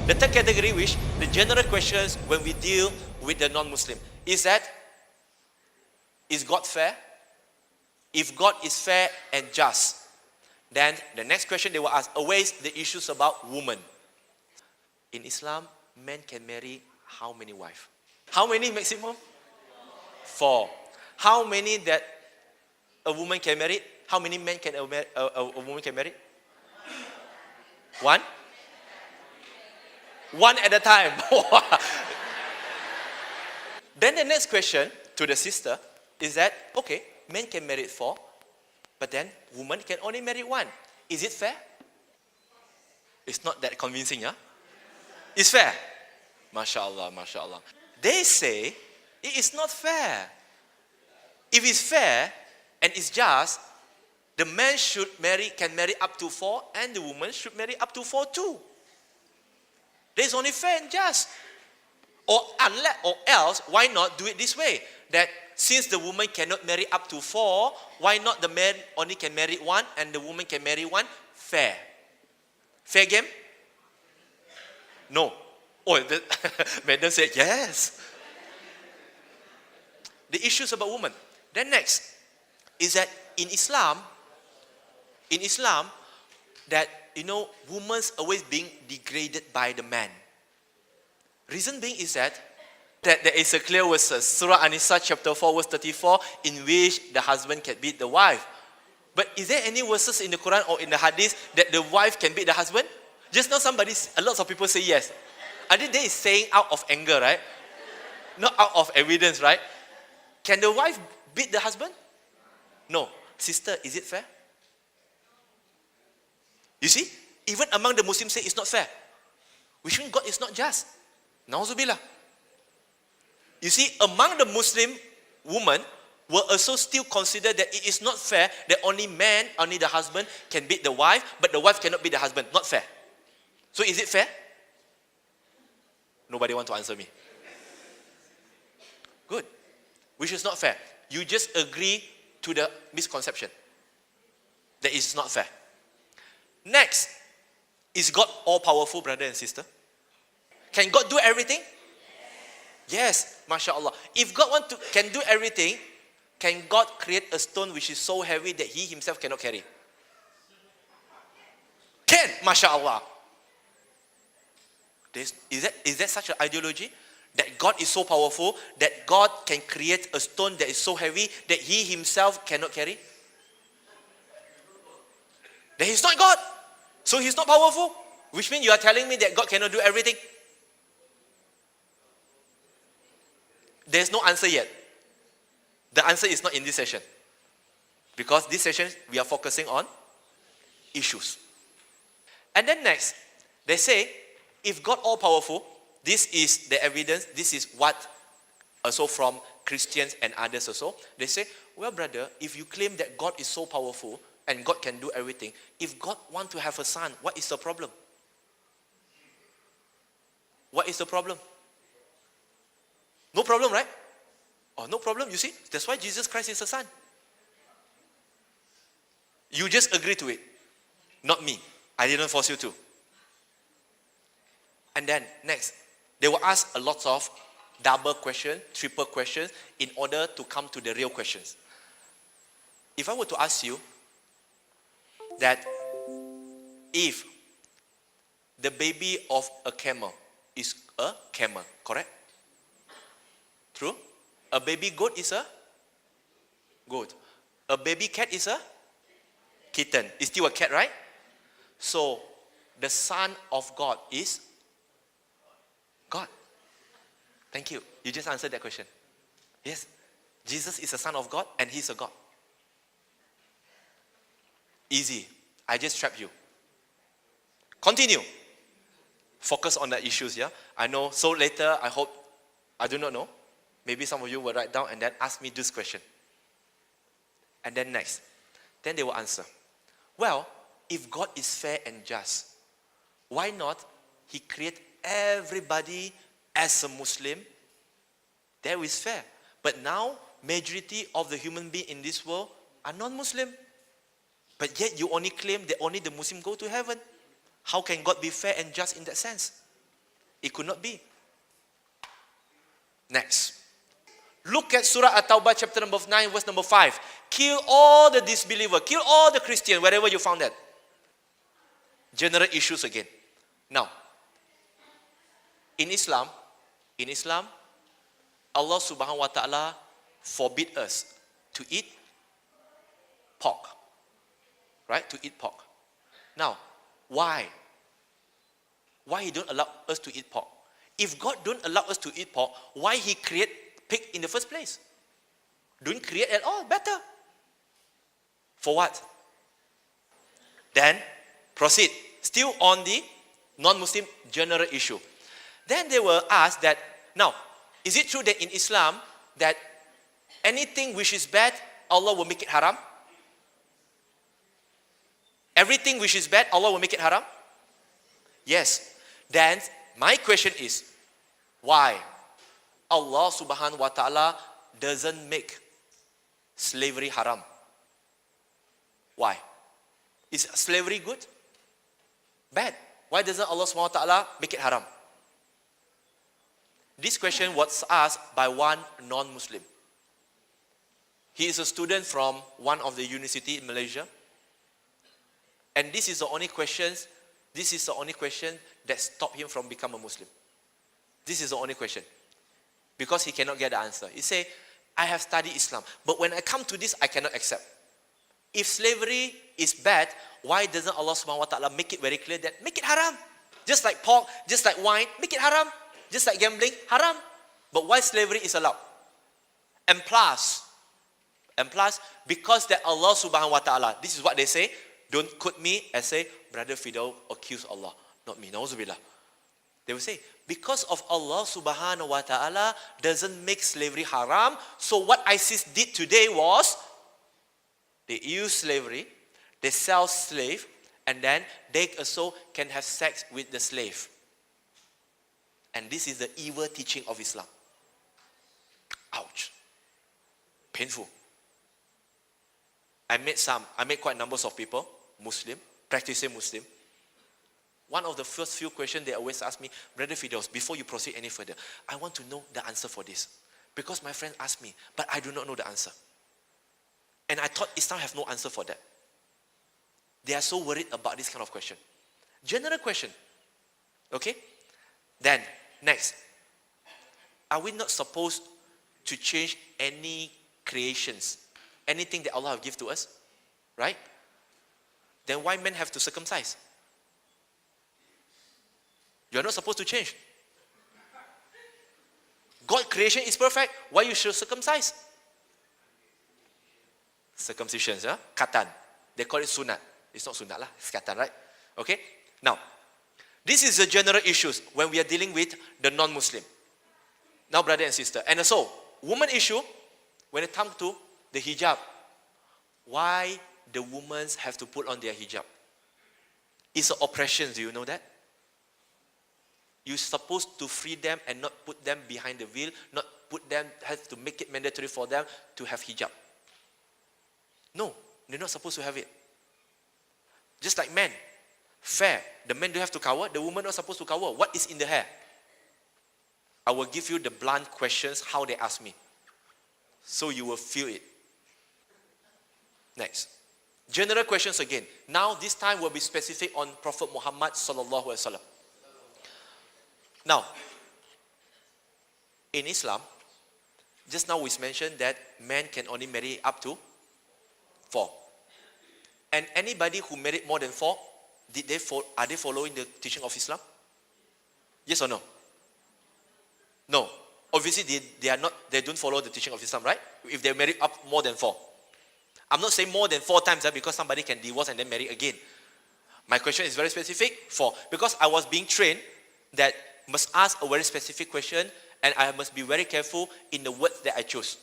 The third category, which the general questions when we deal with the non-Muslim, is that, is God fair? If God is fair and just, then the next question they will ask, always the issues about women. In Islam, men can marry how many wives? How many maximum? 4. How many that a woman can marry? How many men can a woman can marry? 1? 1 at a time. Then the next question to the sister is that, okay, men can marry 4, but then women can only marry 1. Is it fair? It's not that convincing, huh? It's fair. MashaAllah, MashaAllah. They say it is not fair. If it's fair and it's just, the man can marry up to 4 and the woman should marry up to 4 too. There's only fair and just. Or else, why not do it this way? That since the woman cannot marry up to 4, why not the man only can marry 1 and the woman can marry 1? Fair. Fair game? No. Oh, the madam said yes. The issues about women. Then next is that in Islam, that, women's always being degraded by the man. Reason being is that there is a clear verse, Surah An-Nisa chapter 4 verse 34, in which the husband can beat the wife. But is there any verses in the Quran or in the Hadith that the wife can beat the husband? Just now a lot of people say yes. I think they is saying out of anger, right? Not out of evidence, right? Can the wife beat the husband? No. Sister, is it fair? You see, even among the Muslims say it's not fair. Which means God is not just. Nauzubillah. You see, among the Muslim women will also still consider that it is not fair that only the husband can beat the wife, but the wife cannot beat the husband. Not fair. So is it fair? Nobody want to answer me. Good. Which is not fair. You just agree to the misconception that it's not fair. Next, is God all-powerful, brother and sister? Can God do everything? Yes, mashallah. If God can do everything, can God create a stone which is so heavy that He Himself cannot carry? Can, mashallah. Is that such an ideology? That God is so powerful that God can create a stone that is so heavy that He Himself cannot carry? Then He's not God. So He's not powerful. Which means you are telling me that God cannot do everything? There's no answer yet. The answer is not in this session. Because this session we are focusing on issues. And then next, they say, if God all powerful, this is the evidence, this is what also from Christians and others also, they say, well brother, if you claim that God is so powerful and God can do everything, if God wants to have a son, what is the problem? What is the problem? No problem, right? Oh, no problem, you see? That's why Jesus Christ is a son. You just agree to it. Not me. I didn't force you to. And then, next, they will ask a lot of double questions, triple questions, in order to come to the real questions. If I were to ask you that if the baby of a camel is a camel, correct? True? A baby goat is a goat. A baby cat is a kitten. It's still a cat, right? So, the Son of God is God. Thank you. You just answered that question. Yes. Jesus is a Son of God and He's a God. Easy. I just trapped you. Continue. Focus on the issues, yeah? I know. So later, I do not know. Maybe some of you will write down and then ask me this question. And then next. Then they will answer. Well, if God is fair and just, why not He create everybody as a Muslim? That is fair. But now, majority of the human beings in this world are non-Muslim. But yet you only claim that only the Muslim go to heaven. How can God be fair and just in that sense? It could not be. Next. Look at Surah At-Tawbah chapter number 9 verse number 5. Kill all the disbelievers. Kill all the Christians, wherever you found that. General issues again. Now, in Islam, Allah subhanahu wa ta'ala forbid us to eat pork. Right? To eat pork. Now, why? Why He don't allow us to eat pork? If God don't allow us to eat pork, why He create pig in the first place? Don't create at all, better. For what? Then, proceed. Still on the non-Muslim general issue. Then they were asked that, now, is it true that in Islam, that anything which is bad, Allah will make it haram? Everything which is bad, Allah will make it haram? Yes. Then, my question is, why Allah subhanahu wa ta'ala doesn't make slavery haram? Why? Is slavery good? Bad. Why doesn't Allah subhanahu wa ta'ala make it haram? This question was asked by one non-Muslim. He is a student from one of the university in Malaysia. And this is the only question that stopped him from becoming a Muslim. This is the only question. Because he cannot get the answer. He say, I have studied Islam, but when I come to this, I cannot accept. If slavery is bad, why doesn't Allah subhanahu wa ta'ala make it very clear that make it haram? Just like pork, just like wine, make it haram. Just like gambling, haram. But why slavery is allowed? And plus, because that Allah subhanahu wa ta'ala, this is what they say, don't quote me and say, Brother Fidel accused Allah. Not me, nauzubillah. They will say, because of Allah subhanahu wa ta'ala doesn't make slavery haram, so what ISIS did today was, they use slavery, they sell slave, and then they also can have sex with the slave. And this is the evil teaching of Islam. Ouch. Painful. I met quite numbers of people, Muslim, practicing Muslim. One of the first few questions they always ask me, Brother Fidos, before you proceed any further, I want to know the answer for this. Because my friend asked me, but I do not know the answer. And I thought Islam have no answer for that. They are so worried about this kind of question. General question. Okay? Then, next. Are we not supposed to change any creations? Anything that Allah have given to us? Right? Then why men have to circumcise? You are not supposed to change. God's creation is perfect. Why you should circumcise? Circumcision, yeah? Katan. They call it sunat. It's not sunat lah. It's katan, right? Okay? Now, this is the general issues when we are dealing with the non-Muslim. Now, brother and sister. And so, woman issue, when it comes to the hijab, why the women have to put on their hijab? It's an oppression, do you know that? You're supposed to free them and not put them behind the veil, not put them, have to make it mandatory for them to have hijab. No, they're not supposed to have it. Just like men, fair. The men don't have to cover, the women are not supposed to cover. What is in the hair? I will give you the blunt questions, how they ask me. So you will feel it. Next. General questions again. Now this time will be specific on Prophet Muhammad sallallahu alaihi wasallam. Now, in Islam, just now we mentioned that men can only marry up to 4. And anybody who married more than 4, are they following the teaching of Islam? Yes or no? No. Obviously, they don't follow the teaching of Islam, right? If they marry up more than 4. I'm not saying more than 4 times because somebody can divorce and then marry again. My question is very specific, 4. Because I was being trained that must ask a very specific question and I must be very careful in the words that I choose.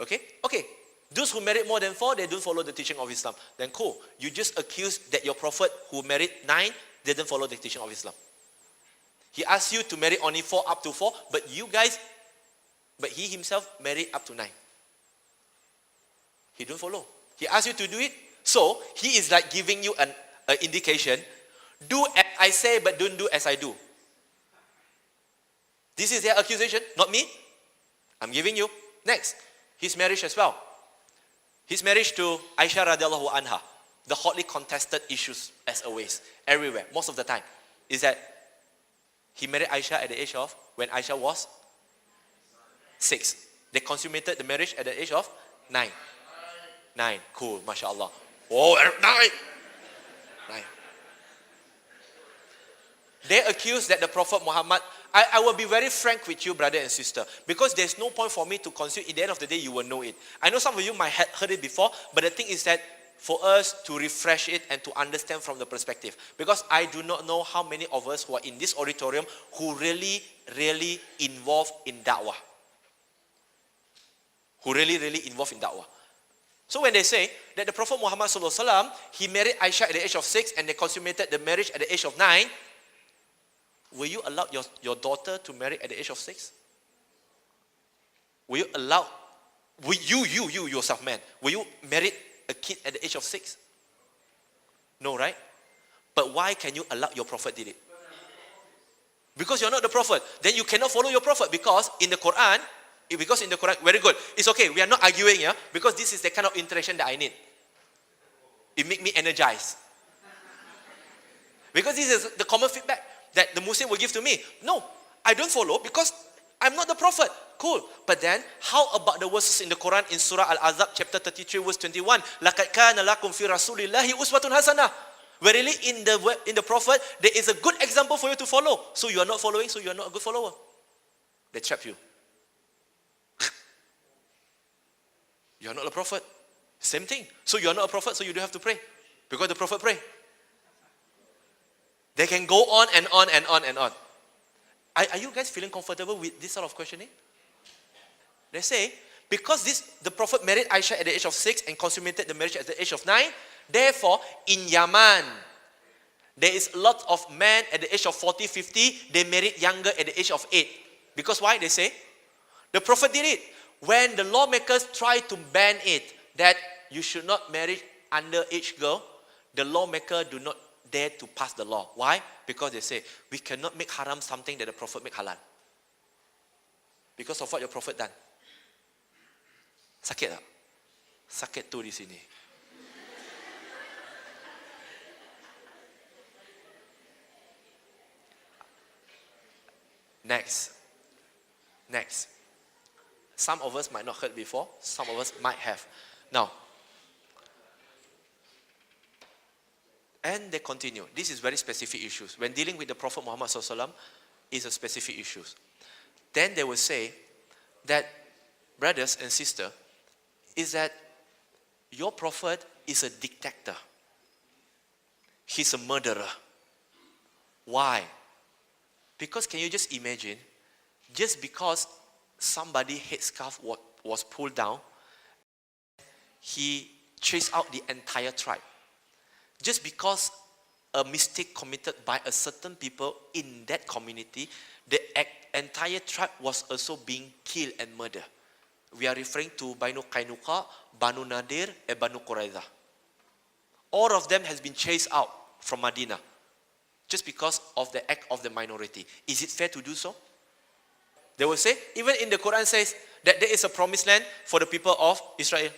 Okay? Okay. Those who married more than 4, they don't follow the teaching of Islam. Then cool. You just accused that your prophet who married 9 didn't follow the teaching of Islam. He asked you to marry only 4 up to 4, but he himself married up to 9. He don't follow. He asked you to do it. So, he is like giving you an indication. Do as I say, but don't do as I do. This is their accusation, not me. I'm giving you. Next, his marriage as well. His marriage to Aisha radiallahu anha. The hotly contested issues as always, everywhere, most of the time, is that he married Aisha at the age of, when Aisha was 6. They consummated the marriage at the age of 9. 9, cool, mashallah. Oh, 9. They accuse that the Prophet Muhammad, I will be very frank with you, brother and sister, because there's no point for me to consume. In the end of the day, you will know it. I know some of you might have heard it before, but the thing is that for us to refresh it and to understand from the perspective. Because I do not know how many of us who are in this auditorium who really involved in da'wah. Who really involved in da'wah. So when they say that the Prophet Muhammad sallallahu alaihi wasallam, he married Aisha at the age of 6 and they consummated the marriage at the age of 9, will you allow your daughter to marry at the age of 6? Will you allow, you yourself, man, will you marry a kid at the age of 6? No, right? But why can you allow your prophet did it? Because you're not the prophet. Then you cannot follow your prophet because in the Quran, very good. It's okay, we are not arguing here because this is the kind of interaction that I need. It makes me energized. Because this is the common feedback that the Muslim will give to me. No, I don't follow because I'm not the prophet. Cool. But then, how about the verses in the Quran in Surah Al-Azab chapter 33 verse 21? لَقَدْ كَانَ لَكُمْ فِي رَسُولِ اللَّهِ أُسْوَةٌ حَسَنَةٌ. Verily in the prophet, there is a good example for you to follow. So you are not following, so you are not a good follower. They trap you. You are not a prophet. Same thing. So you are not a prophet, so you don't have to pray. Because the prophet pray. They can go on and on and on and on. Are you guys feeling comfortable with this sort of questioning? They say, because the Prophet married Aisha at the age of 6 and consummated the marriage at the age of 9, therefore, in Yaman, there is a lot of men at the age of 40, 50, they married younger at the age of 8. Because why? They say, the Prophet did it. When the lawmakers tried to ban it, that you should not marry underage girl, the lawmaker do not dare to pass the law. Why? Because they say, we cannot make haram something that the Prophet make halal. Because of what your Prophet done. Sakit tak? Sakit tu di sini. Next. Some of us might not heard before. Some of us might have. Now, and they continue. This is very specific issues. When dealing with the Prophet Muhammad SAW, is a specific issues. Then they will say that, brothers and sisters, is that your prophet is a dictator. He's a murderer. Why? Because can you just imagine, just because somebody's headscarf was pulled down, he chased out the entire tribe. Just because a mistake committed by a certain people in that community, the entire tribe was also being killed and murdered. We are referring to Banu Qainuqa, Banu Nadir, and Banu Quraiza. All of them has been chased out from Medina just because of the act of the minority. Is it fair to do so? They will say, even in the Quran says that there is a promised land for the people of Israel.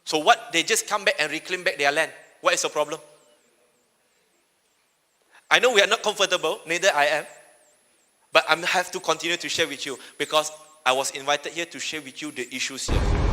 So what? They just come back and reclaim back their land. What is the problem? I know we are not comfortable, neither I am. But I have to continue to share with you because I was invited here to share with you the issues here.